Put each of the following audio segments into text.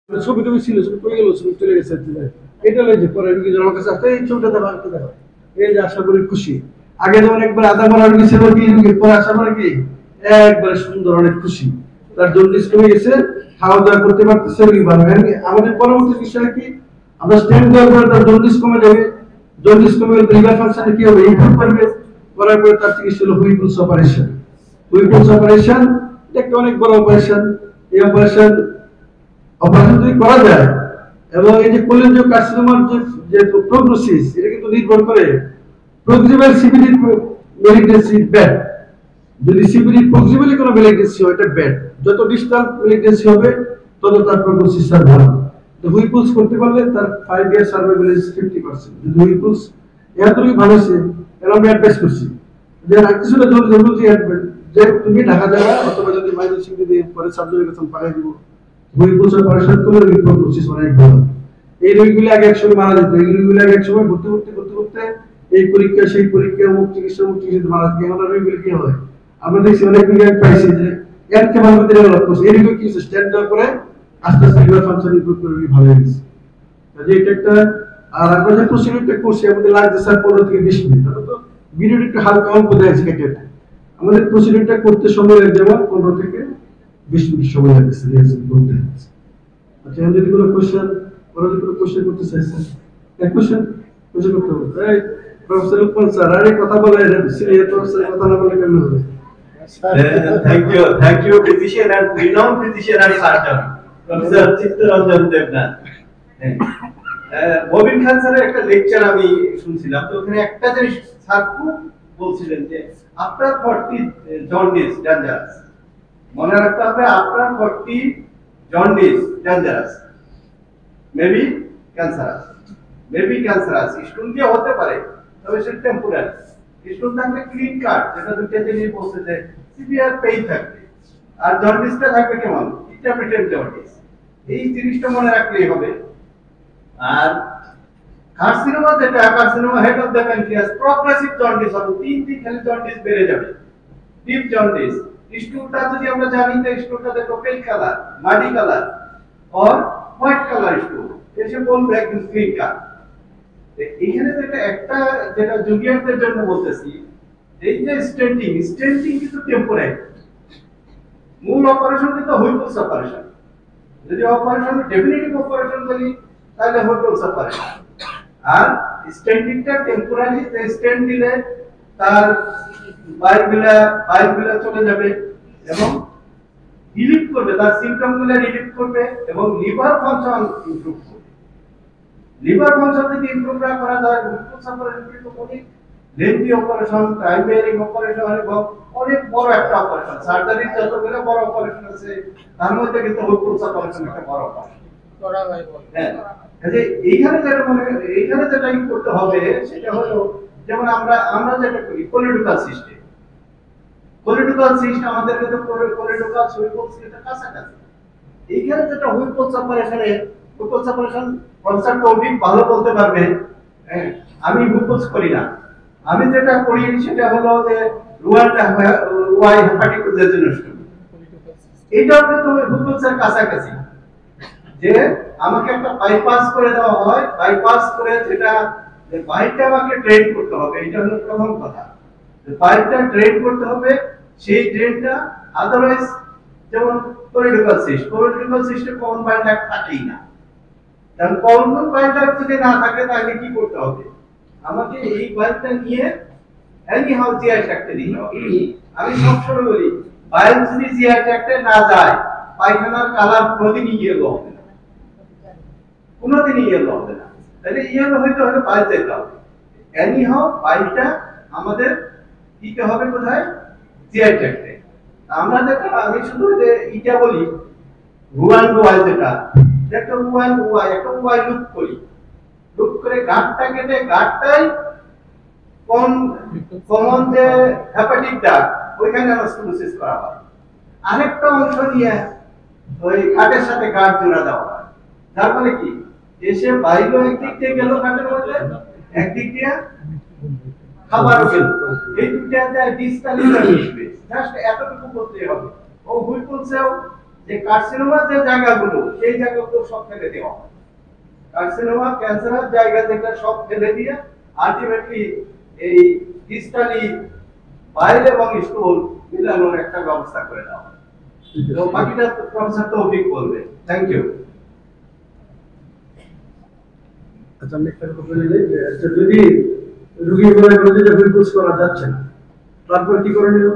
ছবি টবি ছিল, ছবি কই গেল, ছবি চলে গেছে। এটা লই যে পরে রুগী আমার কাছে আসতে, এই ছবিটা দেখো, একটা দেখো, এই যে আশা করি খুশি। আগে যেমন একবার আধা মরা রুগী ছিল, কি রুগী পরে আশা করে কি একবারে সুন্দর, অনেক খুশি, তার জন্ডিস কমে গেছে, খাওয়া দাওয়া করতে পারতেছে, রুগী ভালো। আমাদের পরবর্তী বিষয় কি, আমরা স্টেম দেওয়ার পরে তার জন্ডিস কমে যাবে, জন্ডিস কমে গেলে লিভার ফাংশনে কি হবে, ইমপ্রুভ করবে। করার পরে তার চিকিৎসা হলো হুইপুলস অপারেশন। হুইপুলস অপারেশন এটা একটা অনেক বড় অপারেশন। এই অপারেশন অপারেশন যদি করা যায়, এবং এই যে কোলেঞ্জিও কার্সিনোমার যে প্রগনোসিস, এটা কিন্তু নির্ভর করে প্রক্সিমাল সিভিলির মেলিগনেন্সি ব্যাড। যদি সিভিলির প্রক্সিমালি কোনো মেলিগনেন্সি হয়, এটা ব্যাড। যত ডিস্টাল মেলিগনেন্সি হবে তত তার প্রগনোসিস ভালো। তো হুইপুলস করতে পারলে তার 5 ইয়ার সার্ভাইভাল ইজ 50%। যদি হুইপুলস এতটুকু ভালো হয়েছে, এর আমরা অ্যাডভাইস করছি যে কিছুটা জরুরি যে তুমি ঢাকা যাবা, অথবা যদি মাইনর সিং যদি পরে সার্জারি করতে পাঠিয়ে দিব, হুইপুলস অপারেশন করলে প্রগনোসিস অনেক ভালো। এই রোগীগুলো আগে একসময় মারা যেত, এই রোগীগুলো আগে একসময় ঘুরতে এই পরীক্ষা সেই পরীক্ষা, অমুক চিকিৎসা মারা যেত। এখন রোগীগুলো কি হয়, আমরা দেখছি অনেক রোগী পাইছি যে এরকে ভালো করে ডেভেলপ করছে, এই রোগী কি স্ট্যান্ড আপ করে আস্তে আস্তে লিভার ফাংশন ইমপ্রুভ করে রোগী ভালো হয়ে গেছে। কাজে এটা একটা। আর আমরা যে প্রসিডিউরটা করছি, আমাদের লাগছে স্যার 15 থেকে 20 মিনিট। আমরা তো ভিডিওটা একটু হালকা অল্প দেখাচ্ছি কেটে। আমাদের প্রসিডিউরটা করতে সময় লাগে যেমন 15 থেকে 20 মিনিট সময় লাগছে রিহার্সাল করতে। আচ্ছা, যদি কোনো কোশ্চেন, কোনো যদি কোনো কোশ্চেন করতে চাইছেন, এক কোশ্চেন করতে হবে। এই প্রফেসর উপল স্যার, আরে কথা বলে এটা সিনিয়র প্রফেসর, কথা না বলে কেমন হবে? Thank you, physician and renowned physician and surgeon, Professor Chittaranjan Devnath. ববিন খান স্যারের একটা লেকচার আমি শুনছিলাম, তো ওখানে একটা জিনিস স্যার খুব বলছিলেন যে আফটার 40 জন্ডিস ডেঞ্জারাস। মনে রাখতে হবে, after 40 jaundice dangerous, maybe cancerous, stone দিয়ে হতে পারে, তবে সেটা টেম্পোরারি। স্টোন থাকলে ক্লিন কাট, যেটা দুইটা জিনিস বলছে যে সিভিয়ার পেইন থাকবে, আর জন্ডিসটা থাকবে কেমন, ইন্টারমিটেন্ট জন্ডিস। এই জিনিসটা মনে রাখলেই হবে। আর কার্সিনোমা, যেটা carcinoma head of the pancreas, progressive jaundice হবে, তিন দিন খালি জন্ডিস বেড়ে যাবে, ডিপ জন্ডিস। স্টোনটা যদি আমরা জানি, তো স্টোনটা দেখো পেল colour, muddy colour or white colour stone, এসে বলবে একদম ক্লিন কাট। এইখানে যেটা একটা, যেটা জুনিয়রদের জন্য বলতেছি, এই যে স্টেন্টিং কিন্তু টেম্পোরারি। মূল অপারেশন কিন্তু হুইপলস অপারেশন। যদি অপারেশন ডেফিনিটিভ অপারেশন বলি, তাহলে হুইপলস অপারেশন। আর স্টেন্টিংটা টেম্পোরারি, স্টেন্ট দিলে তার বাইরগুলা চলে যাবে এবং রিলিফ করবে, তার সিম্পটমগুলো রিলিফ করবে এবং লিভার ফাংশন ইমপ্রুভ করবে। লিভার ফাংশন যদি ইমপ্রুভ না করা যায়, হুইপলস অপারেশন কিন্তু অনেক lengthy operation, time bearing operation এবং অনেক বড় একটা অপারেশন। সার্জারির যতগুলো বড় অপারেশন আছে, তার মধ্যে কিন্তু হুইপলস অপারেশন একটা বড় অপারেশন। হ্যাঁ, কাজে এইখানে যেটা করতে হবে সেটা হলো, যেমন আমরা যেটা করি পলিটিক্যাল সিস্টেম, আমাদের কিন্তু পলিটিক্যাল হুইপলস এটা কাছাকাছি। এইখানে যেটা হুইপলস অপারেশন কনসেপ্ট অনেক ভালো বলতে পারবে। হ্যাঁ, আমি হুইপলস করি না, আমি যেটা করি সেটা হলো যে ওয়াই হেপাটিক জেজুনেস্টমি। এটাও কিন্তু হুইপলসের কাছাকাছি, যে আমাকে একটা বাইপাস করে দেওয়া হয়, বাইপাস করে যেটা বাইকটা আমাকে ট্রেন করতে হবে, এটা হলো প্রথম কথা। বাইকটা ট্রেন করতে হবে, সেই ট্রেনটা আদারওয়াইজ, যেমন পলিটিক্যাল সিস্টেম কমন বাইন্ডার থাকেই না। কারণ কমন বাইন্ডার যদি না থাকে, তাহলে কি করতে হবে, আমাকে এই বাইকটা নিয়ে এনি হাউ জিআই ট্র্যাক্টে দিতে হবে। আমি সবসময় বলি, বাইক যদি জিআই ট্র্যাক্টে না যায়, পায়খানার কালার কোনোদিনই ইয়েলো হবে না, কোনোদিনই ইয়েলো হবে না। তাহলে ইয়েলো হইতে হলে বাইক যেতে হবে। এনি হাউ বাইকটা আমাদের দিতে হবে কোথায়, জিআই ট্র্যাক্টে। আমি শুধু যে এটা বলি, রুয়ান ওয়াই, যেটা একটা ওয়াই লুক করে গাঁটটা কেটে, গাঁটটাই কমন যে হেপাটিক ডাক, ওইখানে অ্যানাস্টোমোসিস করা হয়। আরেকটা অংশ নিয়ে ওই গাঁটের সাথে গাঁট জোড়া দেওয়া হয়। যার ফলে কি, এসে বাইরে একদিক দিয়ে গেল গাঁটের মধ্যে, একদিক দিয়ে খাবারও গেল, এই দুইটা ডিসকানেক্ট মিশবে। জাস্ট এতটুকু করতে হবে। ও হুইপলসেও যে কার্সিনোমা যে জায়গাগুলো সেই জায়গাগুলো সব ফেলে দেওয়া হয়। কার্সিনোমা ক্যান্সারের জায়গা যেটা সব ফেলে দিয়ে আলটিমেটলি এই ডিস্টালি বাইল এবং স্টোল মিলানোর একটা ব্যবস্থা করে দেওয়া হয়। তো বাকিটা প্রফেসর তৌফিক বলবে। Thank you. আচ্ছা, আমি একটা কথা বলি যে আচ্ছা, যদি রোগী মনে করে যে হুইপলস করা যাচ্ছে না, তারপর কি করণীয়?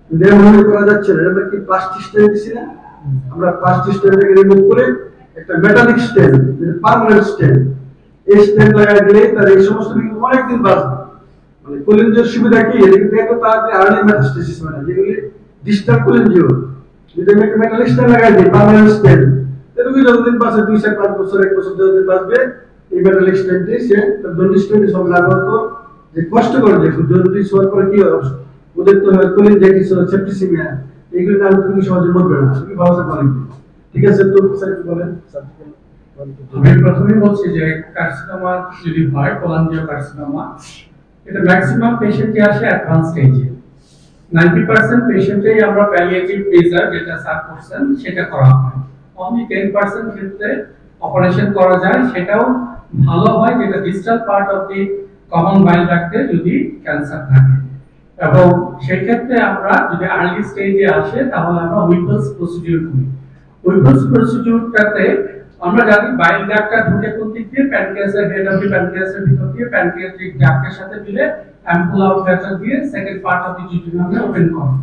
যদি মনে করা যাচ্ছে না, আমরা কি প্লাস্টিক স্টেন দিছি না? আমরা প্লাস্টিক স্টেনটাকে রিমুভ করে একটা মেটালিক স্টেন, পার্মানেন্ট স্টেন, এই স্টেন লাগাই দিলে তার এই সমস্ত রোগী অনেকদিন বাঁচবে। মানে কোলিনজিওর সুবিধা কি? এটা কিন্তু এত তাড়াতাড়ি আর্লি মেটাস্টেসিস হয় না, যেগুলি ডিস্টার্ব কোলিনজিও। যদি আমি একটা মেটালিক স্টেন লাগাই দিই, পার্মানেন্ট স্টেন, তাহলে রোগী যতদিন বাঁচে 2-4-5 বছর, 1 বছর যতদিন বাঁচবে, এই মেটালিক স্টেনটি সে তার জন্ডিস টন্ডিস হবে না। হয়তো যে কষ্ট করে যে জন্ডিস হওয়ার পরে কি হয়, ওদের তো কোলিনজিয়া কিছু সেপ্টিসিমিয়া, এইগুলো না হলে তুমি সহজে মরবে না, তুমি ভালো থাকবে অনেকদিন। ঠিক আছে, তো স্যার কি বলেন? আমি প্রথমেই বলছি যে কার্সিনোমা যদি হয়, কোলাঞ্জিও কার্সিনোমা, এটা ম্যাক্সিমাম পেশেন্টই আসে অ্যাডভান্স স্টেজে। 90% পেশেন্টেই আমরা প্যালিয়েটিভ প্রেজার যেটা স্যার করছেন সেটা করা হয়। অনলি 10% ক্ষেত্রে অপারেশন করা যায়, সেটাও ভালো হয়, যেটা distal part of the common bile ডাক্টে যদি ক্যান্সার থাকে। এবং সেই ক্ষেত্রে আমরা যদি আর্লি স্টেজে আসে তাহলে আমরা উইপলস প্রসিডিউর করি। উইপলস প্রসিডিউরটাতে আমরা জানি বাইল ডাক্টটা ঢুকে কোন দিক দিয়ে, প্যানক্রিয়াসের হেড অফ দি প্যানক্রিয়াসের ভিতর দিয়ে প্যানক্রিয়াটিক ডাক্টের সাথে মিলে অ্যাম্পুলা অফ ভ্যাটার দিয়ে সেকেন্ড পার্ট অফ দি জিজুনামে ওপেন করে।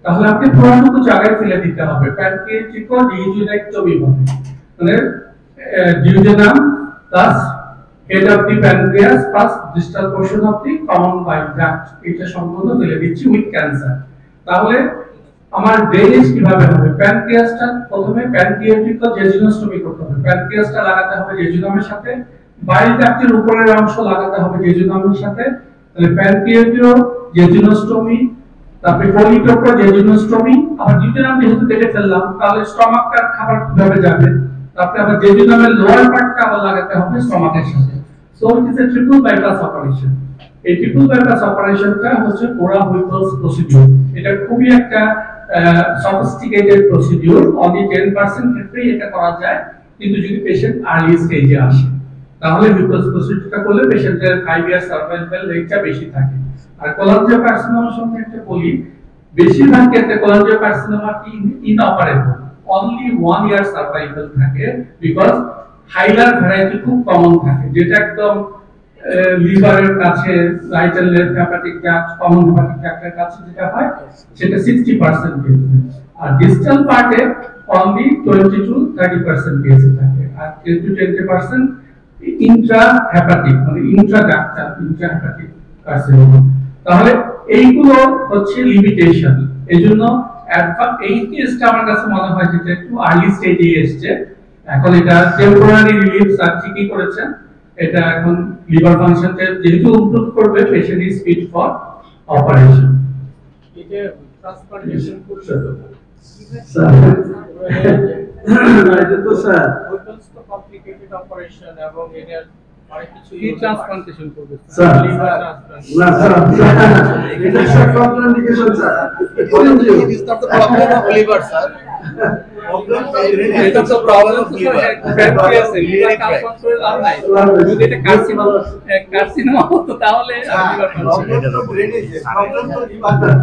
তাহলে আপনি পুরোটুকু জায়গায় ফেলে দিতে হবে, প্যানক্রিয়াটিক ও ডিউজেনাইক্টমি হবে, মানে ডিউজেনাম plus head of the pancreas plus distal portion of the common bile duct, এটা সম্পূর্ণ ফেলে দিচ্ছি উইথ ক্যান্সার। তাহলে আমার ড্রেনেজ কিভাবে হবে? প্যানক্রিয়াসটা প্রথমে প্যানক্রিয়াটিক ও জেজুনোস্টমি করতে হবে। প্যানক্রিয়াসটা লাগাতে হবে জেজুনামের সাথে, বাইল ডাক্টের উপরের অংশ লাগাতে হবে জেজুনামের সাথে। তাহলে প্যানক্রিয়াটিও জেজুনোস্টমি, তারপরে পলিটোকো জেজুনোস্টমি, আবার জিজুনাম যেহেতু কেটে ফেললাম, তাহলে স্টমাকটার খাবার কিভাবে যাবে? তারপরে আবার জেজুনামের লোয়ার পার্টটা আবার লাগাতে হবে স্টমাকের সাথে। So it is a triple bypass operation. এই ট্রিপল বাইপাস অপারেশনটা হচ্ছে ওরা হুইপলস প্রসিডিউর। এটা খুবই একটা সফিস্টিকেটেড প্রসিডিউর। অনলি 10% ক্ষেত্রেই এটা করা যায়, কিন্তু যদি পেশেন্ট আর্লি স্টেজে আসে তাহলে হুইপলস প্রসিডিউরটা করলে পেশেন্টের 5 ইয়ার সার্ভাইভাল রেটটা বেশি থাকে। আর কোলাঞ্জিও কার্সিনোমার সঙ্গে একটা বলি, বেশিরভাগ ক্ষেত্রে কোলাঞ্জিও কার্সিনোমা কি ইনঅপারেবল, only 1 year survival থাকে, বিকজ হাইলার ভ্যারাইটি খুব কমন থাকে, যেটা একদম লিভারের কাছে, right and left hepatic duct, common hepatic ডাক্টের কাছে যেটা হয় সেটা 60% কেস, আর ডিস্টাল পার্টে only 20 to 30% কেস থাকে, আর 10 to 20% ইন্ট্রা হেপাটিক, মানে intra ductal, intra hepatic carcinoma. তাহলে এইগুলো হচ্ছে লিমিটেশন। এইজন্য এই কেসটা আমার কাছে মনে হয় যে একটু আর্লি স্টেজে এসেছে। এখন এটা টেম্পোরারি রিলিফ স্যার ঠিকই করেছেন, এটা এখন লিভার ফাংশনটা যেহেতু ইমপ্রুভ করবে, patient is fit for operation. এটা ট্রান্সপ্লান্টেশন করতে হবে স্যার। এটা তো স্যার ওইটাস তো কমপ্লিকেটেড অপারেশন, এবং এর অনেক কিছু কি ট্রান্সপ্লান্টেশন করবে স্যার? Liver transplant. না স্যার, এটা sir contraindication sir. It is not the problem of liver, sir. It is the problem of liver. Pancreas এর লিভার ট্রান্সপ্লান্ট করে লাভ নাই। যদি এটা কার্সিনোমা হতো তাহলে লিভার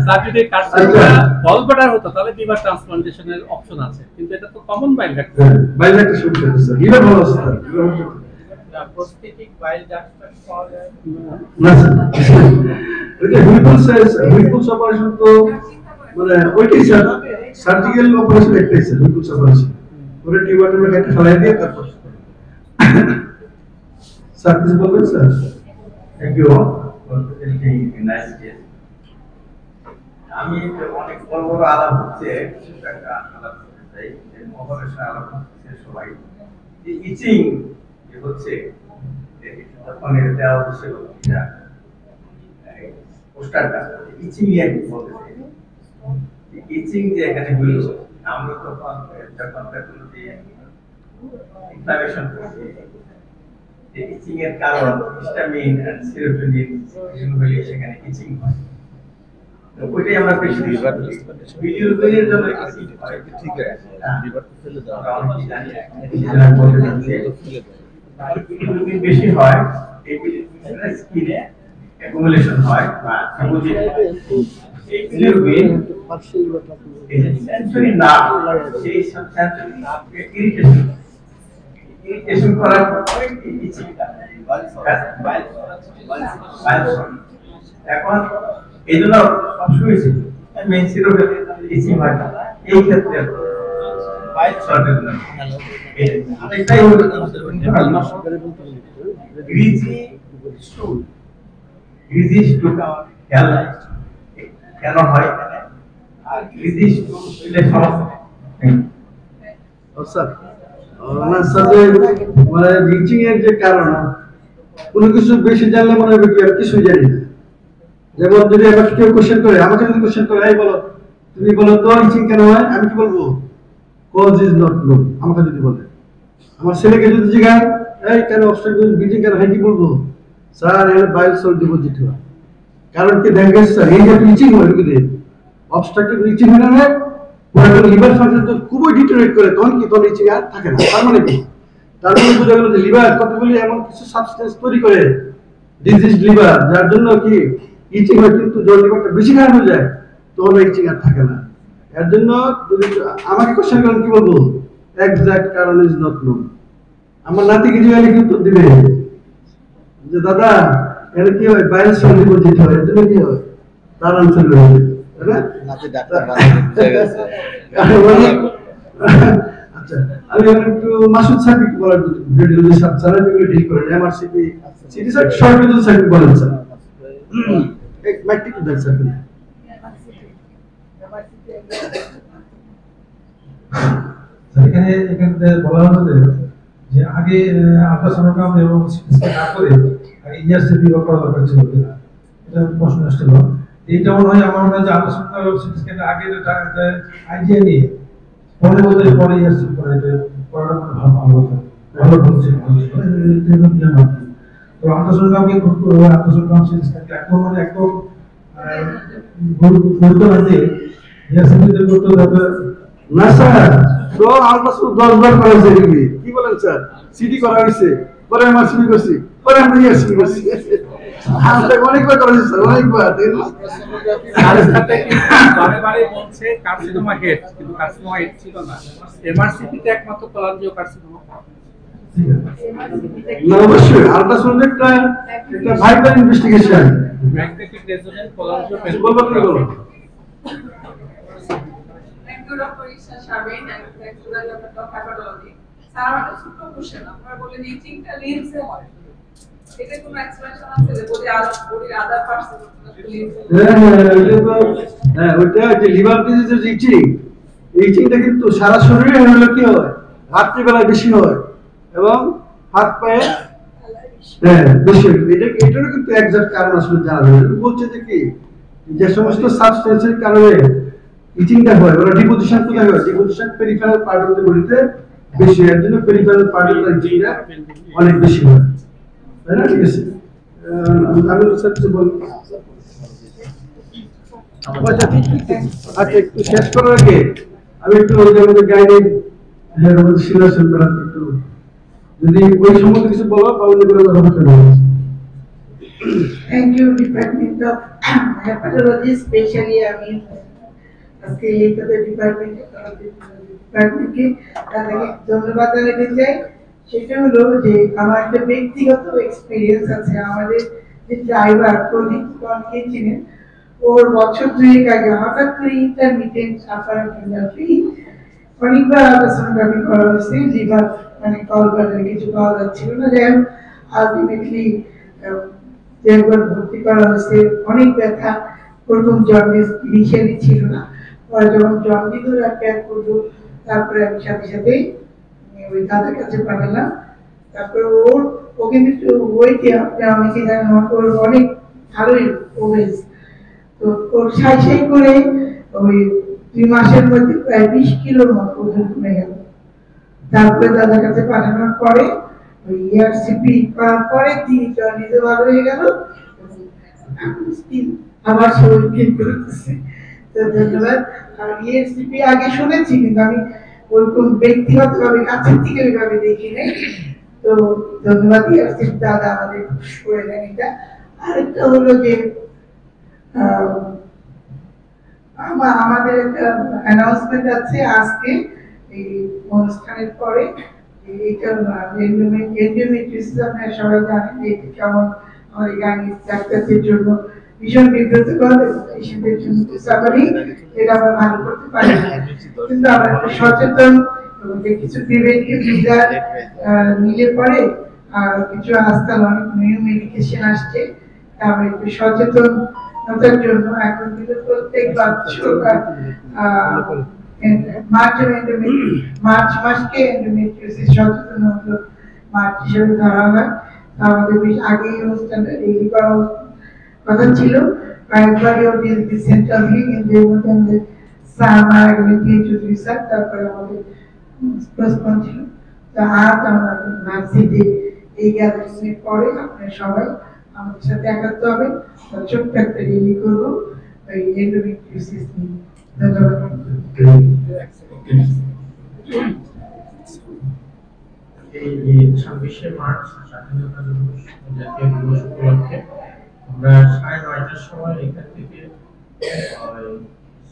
স্যার, যদি কার্সিনোমা গলব্লাডার হতো তাহলে লিভার ট্রান্সপ্লান্টেশনের অপশন আছে, কিন্তু এটা তো কমন বাইল ডাক্ট। বাইরে একটা সমস্যা আছে স্যার, এটা ভালো স্যার। প্রস্থেটিক বাইল ডাক্ট পাওয়া যায় না স্যার, এটা হুইপলস অপারেশন তো মানে ওইটাই স্যার, সার্জিক্যাল অপারেশন একটাই স্যার, হুইপলস অপারেশন। ওটা টিউবারটা কেটে ফেলাই দিয়ে তারপর স্যার কিছু বলবেন sir? Thank you for presenting a nice case. আমি অনেক বড় বড় আলাপ হচ্ছে, একটা আলাপ করতে চাই, যে অপারেশন আলাপ হচ্ছে সবাই, যে ইচিং যে হচ্ছে ওখানে দেওয়া হচ্ছে এটা পোস্টারটা ইচিং নিয়ে একটু বলতে চাই। ইচিং যে এখানে হইল, আমরা তখন যখন প্যাথোলজি ইনফ্লামেশন করছি, যে ইচিং এর কারণ হিস্টামিন এন্ড সেরোটোনিন সিক্রেশন হলে সেখানে ইচিং হয়। এই ইচিং এর কারণ হিস্টামিন এন্ড সেরোটোনিন সিক্রেশন হলে সেখানে ইচিং হয়। এই ইচিং এর কারণ হিস্টামিন এন্ড সেরোটোনিন সিক্রেশন হলে সেখানে ইচিং হয়। এই ইচিং এর কারণ হিস্টামিন এন্ড সেরোটোনিন সিক্রেশন হলে সেখানে ইচিং হয়। ওইটাই আমরা বেশি বিলিরুবিনের জন্য ঠিক আছে লিভার ফেলে দাও বিলিরুবিন বেশি হয় এই বিলিরুবিনের স্কিনে অ্যাকুমুলেশন হয় বা এই বিলিরুবিন এই সেন্সরি নার্ভ সেই সেন্সরি নার্ভকে ইরিটেশন করার পরে এই চিন্তা এখন এই জন্য সবসময় মেইন সিরোপের ইচিং হয় না এই ক্ষেত্রে বাইল শর্টের জন্য এটাই হলো গ্রিজি স্ট্রোক খেয়াল কেন হয় আর গ্রিজি স্ট্রোক হলে সমস্যা স্যার ওনার সাথে মানে রিচিং এর যে কারণ কোনো কিছু বেশি জানলে মনে হবে কি আর কিছুই জানি না। যেমন যদি আমাকে কেউ কোশ্চেন করে, আমাকে যদি কোশ্চেন করে এই বলো তুমি বলো তো রিচিং কেন হয়, আমি কি বলবো কজ ইজ নট নোন। আমাকে যদি বলে, আমার ছেলেকে যদি জিজ্ঞাসা এই কেন অবস্ট্রাকটিভ ব্লিডিং কেন হয়, কি বলবো স্যার এর বাইল সল্ট ডিপোজিট হয়। কারণ কি দেখেন স্যার এই যে রিচিং হয় কি দেয় অবস্ট্রাকটিভ রিচিং হয় না পরে লিভার ফাংশন তো খুবই ডিটেরিয়েট করে, তখন কি তখন রিচিং আর থাকে না। তার মানে কি, তার মানে বোঝা গেল যে লিভার কতগুলি এমন কিছু সাবস্টেন্স তৈরি করে ডিজিজ লিভার যার জন্য কি ইচিং হয়, কিন্তু যখন লিভারটা বেশি খারাপ হয়ে যায় তখন ইচিং আর থাকে না। এর জন্য যদি আমাকে কোশ্চেন করেন কি বলবো এক্সাক্ট কারণ ইজ নট নোন। আমার নাতিকে জিজ্ঞাসা কি উত্তর দিবে যে দাদা এর কি হয় বাইল সল্ট ডিপোজিট হয়, এর জন্য কি হয়, তার আনসার রয়েছে তাই না। নাতি ডাক্তার বুঝে গেছে আচ্ছা আমি একটু মাসুদ সাহেব বলার রেডিওলজি সার্টিফিকেট ডিল করেন MRCP city sir short radiology certificate বলেন স্যার এক মাইক টু দেন স্যার। এখানে বলা হলো যে আগে আল্ট্রাসোনোগ্রাম এবং সিটি স্ক্যান না করে আগে ইআরসিপি করা দরকার ছিল কিনা, এটা প্রশ্ন আসছিল। এইটা মনে হয় আমার মনে হয় যে আল্ট্রাসোনোগ্রাম এবং সিটি স্ক্যান আগে আইডিয়া নিয়ে পরে পরে ইআরসিপি করে এটা করাটা মানে ভালো কথা, ভালো বলছে। তো আল্ট্রাসোনোগ্রামকে আল্ট্রাসোনোগ্রাম সিটি স্ক্যানকে একদম মানে একদম গুরুত্ব না দিয়ে ইআরসিপিতে করতে হবে না স্যার। তো আলট্রাসাউন্ড 10 বার করেছে কি বলেন স্যার, সিটি করা হয়েছে পরে এমআরসিপি করছি পরে আমি ইআরসিপি করছি অনেকবার করেছি স্যার অনেকবার। বারে বারে বলছে কার্সিনোমা হেড, কিন্তু কার্সিনোমা হেড ছিল না, এমআরসিপিতে একমাত্র কোলাঞ্জিও কার্সিনোমা। না অবশ্যই আলট্রাসাউন্ড একটা ভাইটাল ইনভেস্টিগেশন। ম্যাগনেটিক রেজোনেন্স কোলাঞ্জিও বলবো কি বলো একদুরা পরীক্ষা সাবেন একদুরা ব্যাপারটা হ্যাপাটোলজি স্যার আমাদের ছোট কোশ্চেন আপনারা বলেন ইচিংটা লেন্সে হয়, এটা কোনো এক্সপ্লেনেশন আছে যে বডি আদার পার্টস হ্যাঁ ওইটা যে লিভার ডিজিজের ইচিংটা কিন্তু সারা শরীরে হলে কি হয় রাত্রিবেলায় বেশি হয় এবং হাত পায়ে হ্যাঁ বেশি। এটারও কিন্তু এক্সাক্ট কারণ আসলে জানা যায় না। বলছে যে কি যে সমস্ত সাবস্টেন্সের কারণে ইচিংটা হয় ওরা ডিপোজিশন কোথায় হয়, deposition peripheral part of the বডিতে বেশি হয়, এর জন্য পেরিফেরাল পার্ট অফ দ্য ইচিংটা অনেক বেশি হয়, তাই না। ঠিক আছে আমি স্যার কিছু বলি। আচ্ছা একটু শেষ করার আগে আমি একটু আমাদের গাইডে হ্যাঁ আমাদের সিলেকশন করার একটু যদি ওই সম্বন্ধে কিছু বলো বা অন্য কোনো কথা বলতে পারো। Thank you, Department of Hepatology, especially আমি আজকে এইটাতে ডিপার্টমেন্টকে তাদেরকে ধন্যবাদ জানাতে চাই। সেটা হলো যে আমার একটা ব্যক্তিগত এক্সপিরিয়েন্স আছে। আমাদের যে ড্রাইভার প্রদীপকে চিনেন, ওর বছর 2 আগে হঠাৎ করে ইন্টারমিটেন্ট সাফারোগ্রাফি অনেকবার আল্ট্রাসোনোগ্রাফি করা হয়েছে, লিভার মানে কলবারের কিছু পাওয়া যাচ্ছিল না, যাই হোক আলটিমেটলি একবার ভর্তি করা হয়েছে। অনেক ব্যথা, প্রথম জন্ডিস ইনিশিয়ালি ছিল না, পরে যখন জন্ডিস অ্যাটাক করলো তারপরে আমি সাথে সাথে ওই দাদার কাছে পাঠালাম। তারপরে ও কিন্তু ওইতে আপনার অনেকে জানেন ওর অনেক ভালোই ওবেজ, তো ওর সাই করে ওই 2 মাসের মধ্যে প্রায় 20 কিলোর মতো ওজন কমে গেল। তারপরে দাদার কাছে পাঠানোর পরে ওই ইয়ারসিপি করার পরে তিনি জন্ডিসে ভালো হয়ে গেল। আমার শরীর ফিল করতেছে। তো ধন্যবাদ। আর ইএসসিপি আগে শুনেছি, কিন্তু আমি ওরকম ব্যক্তিগতভাবে কাছের থেকে ওইভাবে দেখি নাই। তো ধন্যবাদ ইএসসিপি দাদা আমাদের করে দেন এটা। আরেকটা হলো যে আমাদের একটা অ্যানাউন্সমেন্ট আছে আজকে এই অনুষ্ঠানের পরে। এইটা এন্ডোমেট্রিয়াসিস আপনারা সবাই জানেন যে এটা কেমন আমাদের গাইনি ডাক্তারদের জন্য ভীষণ বিব্রতকর, পেশেন্টদের জন্য সাফারিং, এটা আমরা ভালো করতে পারি না। কিন্তু আমরা একটু সচেতন এবং কিছু প্রিভেন্টিভ মেজার নিলে পরে কিছু আজকাল অনেক নিউ মেডিকেশন আসছে, আমরা একটু সচেতনতার জন্য এখন কিন্তু প্রত্যেক বছর মার্চ মাসকে এন্ডোমেট্রিয়াসিস সচেতনমূলক মার্চ হিসেবে ধরা হয়। আমাদের বেশ আগে এই অনুষ্ঠানটা রেডি করা কথা ছিল, কয়েকবারও রিসেন্টলি, কিন্তু এর মধ্যে আমাদের স্যার মারা গেলেন, পিএইচডি স্যার, তারপরে আমাদের প্রশ্ন ছিল। তো আজ আমরা ভাবছি যে এই গ্যাদারিং এর পরে আপনারা সবাই আমাদের সাথে একাত্ম হবেন, ছোট্ট একটা রেলি করবো এই এন্ডোমেট্রিয়াসিস নিয়ে। ধন্যবাদ। এই 26শে মার্চ স্বাধীনতা দিবস, জাতীয় দিবস উপলক্ষে আমরা 9:30টার সময় এখান থেকে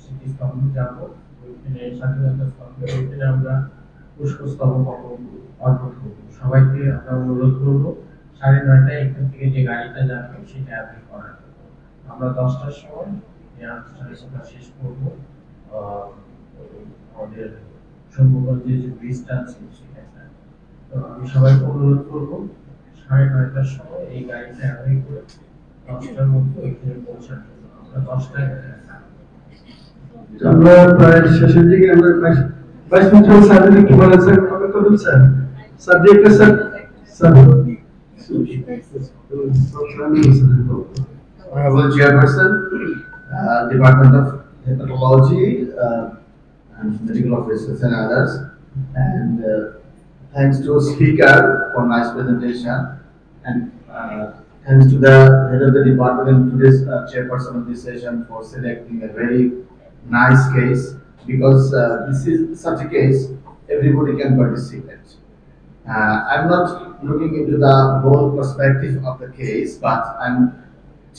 স্মৃতিস্তম্ভ যাব। ওইখানে স্বাধীনতা স্তম্ভের ওইখানে আমরা পুষ্পস্তবক অর্পণ করবো। সবাইকে আমরা অনুরোধ করবো 9:30টায় এখান থেকে যে গাড়িটা যাবে সেটা অ্যাভেল করার জন্য। আমরা 10টার সময় এই আনুষ্ঠানিকতা শেষ করবো। আমাদের সম্ভবগঞ্জে যে ব্রিজটা আছে সেখানে। তো আমি সবাইকে অনুরোধ করবো 9:30টার সময় এই গাড়িটা অ্যাভেল করে 10টার মধ্যে ওইখানে পৌঁছার জন্য। আমরা 10টায় আমরা প্রায় শেষের দিকে, আমরা ভাইস প্রিন্সিপাল স্যার যদি কি বলেন স্যার, কবে করবেন sir? Sir director sir, sir Honorable Chairperson, Department of Hepatology and Medical Officers and others, and thanks to speaker for nice presentation, and thanks to the head of the department and today's chairperson of this session for selecting a very nice case, because this is such a case everybody can participate. I'm not looking into the whole perspective of the case, but I'm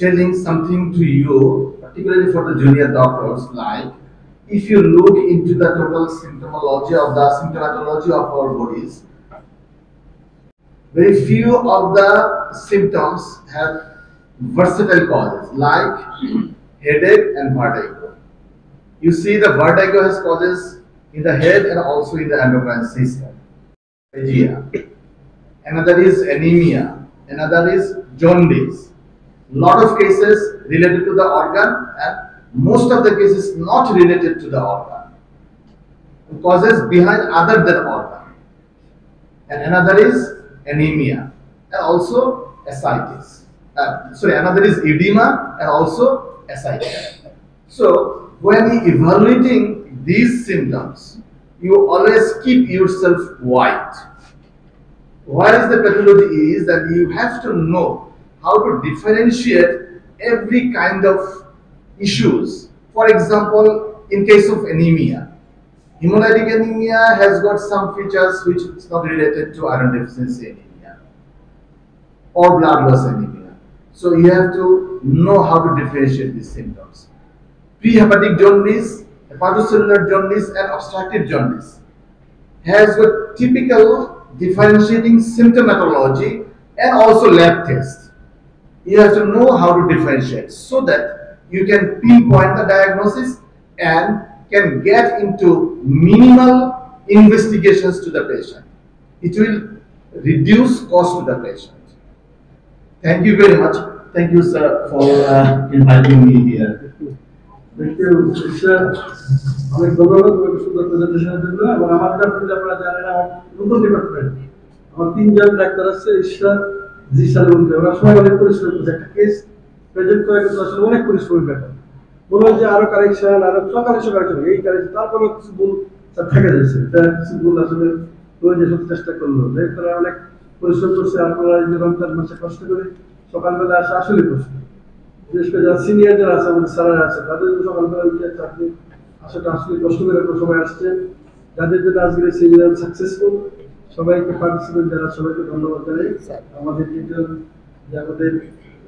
telling something to you, particularly for the junior doctors, like if you look into the total symptomatology of our bodies, very few of the symptoms have versatile causes like headache and vertigo. You see the vertigo has causes in the head and also in the endocrine system. Another is anemia, another is jaundice. Lot of cases related to the organ, and most of the cases not related to the organ, causes behind other than organ. And another is anemia and also ascites. Another is edema and also ascites. So when evaluating these symptoms, you always keep yourself white. Why is the pathology is that you have to know how to differentiate every kind of issues. For example, in case of anemia, hemolytic anemia has got some features which is not related to iron deficiency anemia or blood loss anemia. So you have to know how to differentiate these symptoms. Prehepatic jaundice, hepatocellular jaundice and obstructive jaundice has got typical differentiating symptomatology and also lab test. You have to know how to differentiate so that you can pinpoint the diagnosis and can get into minimal investigations to the patient. It will reduce cost to the patient. Thank you very much. Thank you, sir, for inviting me here. Thank you, sir. অনেক ধন্যবাদ তোমাকে সুন্দর প্রেজেন্টেশনের জন্য। এবং আমার department আপনারা জানেন, আমার নতুন ডিপার্টমেন্ট, আমার 3 জন ডাক্তার আছে, ঈশ্বর জি স্যার, ওরা সবাই অনেক পরিশ্রম করছে। একটা কেস প্রেজেন্ট করা কিন্তু আসলে অনেক পরিশ্রমের ব্যাপার। মনে হয় যে আরো কারেকশন, আরো সকালে এই কারেকশন, তারপরে কিছু ভুল স্যার থেকে যাচ্ছে। কিছু ভুল আসলে ওই যে চেষ্টা করলো, তারা অনেক পরিশ্রম করছে। আপনারা এই যে রমজান মাসে কষ্ট করে সকালবেলা আসা আসলে কষ্ট, বিশেষ করে যারা সিনিয়র যারা আছে আমাদের স্যারেরা আছে তাদের জন্য সকালবেলা উঠে চাকরি আসাটা আসলে কষ্ট করে সবাই আসছেন, যাদের জন্য আজকের সেমিনার সাকসেসফুল, সবাইকে পার্টিসিপেন্ট যারা সবাইকে ধন্যবাদ জানাই। আমাদের তিনজন যে আমাদের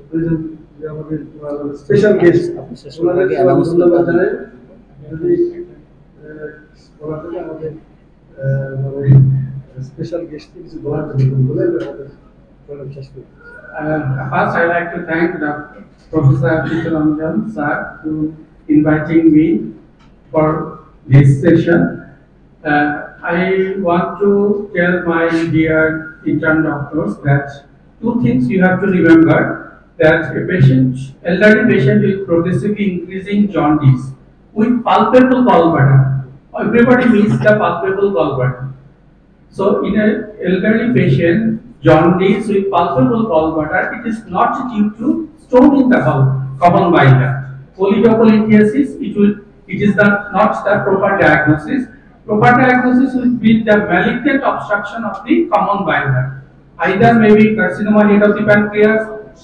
দুজন যে আমাদের স্পেশাল গেস্ট ওনাদেরকে ধন্যবাদ জানাই। যদি বলা থাকে আমাদের স্পেশাল গেস্ট কিছু বলার জন্য বলে আমাদের প্রোগ্রাম শেষ করি। First, I'd like to thank Professor Chittaranjan sir to inviting me for this session. I want to tell my dear intern doctors that two things you have to remember: that a patient, elderly patient, will progressively increasing jaundice with palpable gallbladder. Everybody means the palpable gallbladder. So, in an elderly patient, jaundice with palpable gallbladder, it is not due to stone in the common bile duct. Oligopolythiasis, it is not the proper diagnosis. Proper diagnosis will be the malignant obstruction of the common bile duct. Either maybe carcinoma head of the pancreas,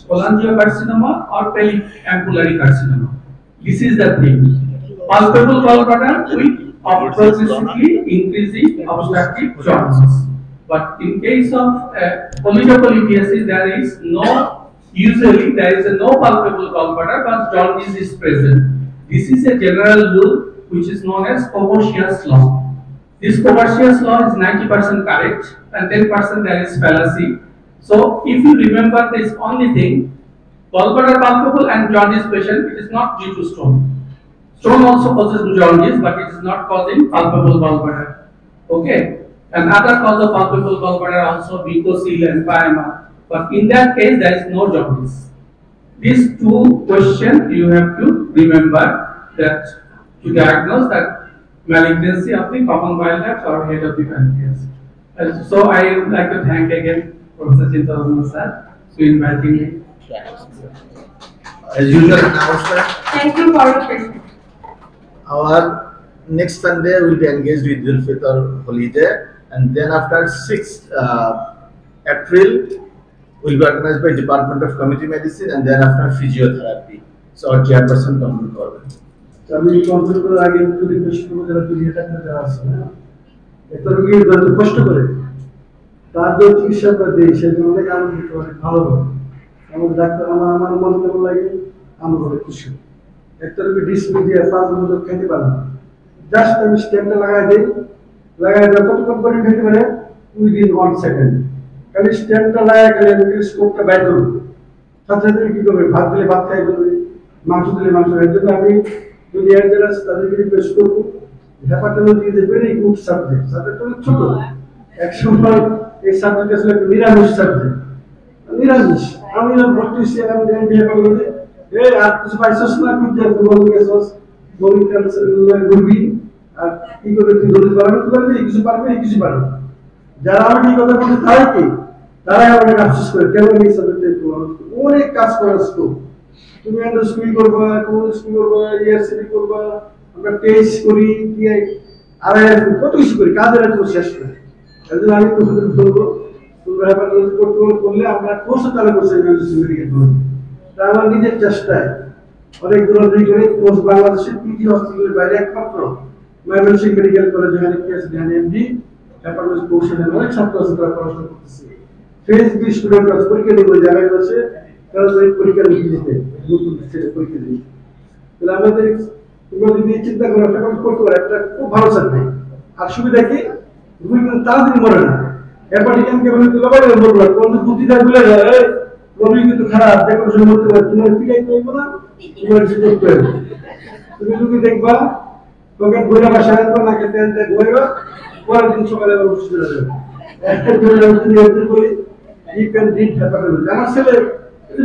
cholangiocarcinoma, or pelvic ampullary carcinoma. This is the thing. Palpable gallbladder with progressively increasing obstructive jaundice. But in case of oligopolythiasis, usually there is no palpable gallbladder, but jaundice is present. This is a general rule which is known as Courvoisier's law. This Courvoisier's law is 90% correct and 10% there is fallacy. So if you remember this only thing, gallbladder palpable and jaundice patient, it is not due to stone. Stone also causes jaundice, but it is not causing palpable gallbladder. Okay. Another cause of palpable gallbladder also mucocele and pyema, but in that case there is no jaundice. These two questions you have to remember that to diagnose that malignancy of the common bile duct or head of the pancreas. So I would like to thank again Professor Chittaranjan sir for inviting me. As usual, announcement. Thank you for your patience. Our next Sunday will be engaged with Idul Fitr holiday, and then after 6th April will be organized by Department of Community Medicine, and then after physiotherapy. So our chairperson complete করবেন। আমি complete করার আগে একটু request করবো যারা দুনিয়াটা যারা আছে না একটা রোগী যত কষ্ট করে তার যে চিকিৎসা আমরা দিই সেজন্য অনেক আনন্দিত অনেক ভালো লাগে। আমাদের ডাক্তার আমার মন কেমন লাগে, আমার অনেক খুশি। একটা রোগী ডিসপ্লে দিয়ে 5 মিনিট খেতে পারে না, জাস্ট আমি স্টেমটা লাগাই দিই, লাগাই দেওয়া কতক্ষণ পরে খেতে পারে উইদিন 1 সেকেন্ড। খালি স্টেমটা লাগাই খালি আমি স্কোপটা বাইর করবো, সাথে সাথে কি করবে, ভাত দিলে ভাত খাই করবে, মাংস দিলে মাংস। এর জন্য আমি দুনিয়ার যারা তাদেরকে রিকোয়েস্ট করবো, hepatology is a very good subject. Subject অনেক ছোট, একসময় এই সাবজেক্ট আসলে একটা নিরামিষ সাবজেক্ট, নিরামিষ। আমি ভর্তি হয়েছি, আমি হেপাটোলজি আর কিছু পাইছস না, খুঁজে বলে গেছস বলি ঘুরবি আর কি করে তুই দৌড়তে পারবি, কিছু পারবি কিছু পারবি। যারা আমাকে এই কথা বলছে তারাই কি, তারাই আমাকে আফসোস করে কেন এই সাবজেক্টে অনেক কাজ করার স্কোপ। তুমি এন্ডোস্কোপি করবা, কোলোনোস্কোপি করবা, ইআরসিপি করবা, আমরা টেস্ট করি, আরআইআর কত কিছু করি, কাজের একটু শেষ করি। এর জন্য আমি তোমাদের বলবো তোমরা হেপাটোলজি করলে আমরা কোর্সও চালু করছি মেডিকেল কলেজে। আমার নিজের চেষ্টায় অনেক দূরদূরি করে কোর্স বাংলাদেশের পিজি হসপিটালের বাইরে একমাত্র ময়মনসিংহ মেডিকেল কলেজ যেখানে পিএস জ্ঞান এমডি হেপাটোলজি কোর্সে অনেক ছাত্র আছে তারা পড়াশোনা করতেছে। ফেজ বি স্টুডেন্ট আছে, পরীক্ষা দিতে জায়গায় বসে তারা পরীক্ষা লিখে দিতে পরীক্ষা দিতে। তাহলে আমাদের তোমরা যদি চিন্তা করো হেপাটোলজি করতে পারো, একটা খুব ভালো সাবজেক্ট। আর সুবিধা কি, রুগী কিন্তু তাড়াতাড়ি মরে না। হেপাটিক কেবল লবাই বলবো না, কোন বুদ্ধিটা ভুলে যায় রোগী কিন্তু খারাপ, দেখো শুরু করতে পারে, তোমার পিটাই করবো না, তোমার করতে হবে। তুমি রুগী দেখবা তোকে বইরা বাসায় আসবো, নাকে তেল দিয়ে ঘুমাইবা, পরের দিন সকালে আবার ওষুধ চলে যাবে। একটা বলি ইউ ক্যান রিড হেপাটোলজি। আমার ছেলে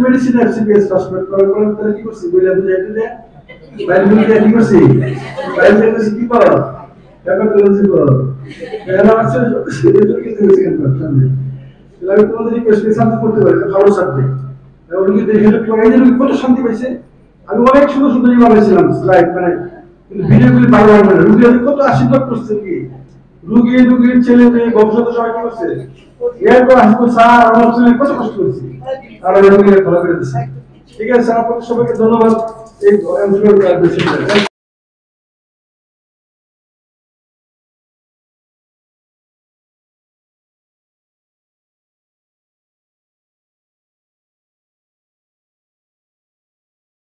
মেডিসিন সিপিএস হসপিটাল করার পরে তারা কি করছি বইলা বুঝাইতে দেয়, বাইরে কি করছি, বাইরে করছি কি করো, হেপাটোলজি করো। আমার ছেলে আমি তোমাদের রিকোয়েস্ট করে সাবজেক্ট করতে পারি, ভালো সাবজেক্ট। রুগী দেখে কত শান্তি পাইছে। আমি অনেক সুন্দর সুন্দর বানাইছিলাম স্লাইড, মানে ভিডিওগুলি ভালো হয় না। রুগী কত আশীর্বাদ করছে, কি রুগীর ছেলে মেয়ে বংশধর সবাই কি করছে, এরপর আসবো স্যার আমার ছেলে কত কষ্ট করছি, আর রুগীরা ভালো করে দিচ্ছে। ঠিক আছে স্যার, আপনাদের সবাইকে ধন্যবাদ এই অংশগ্রহণ করার জন্য।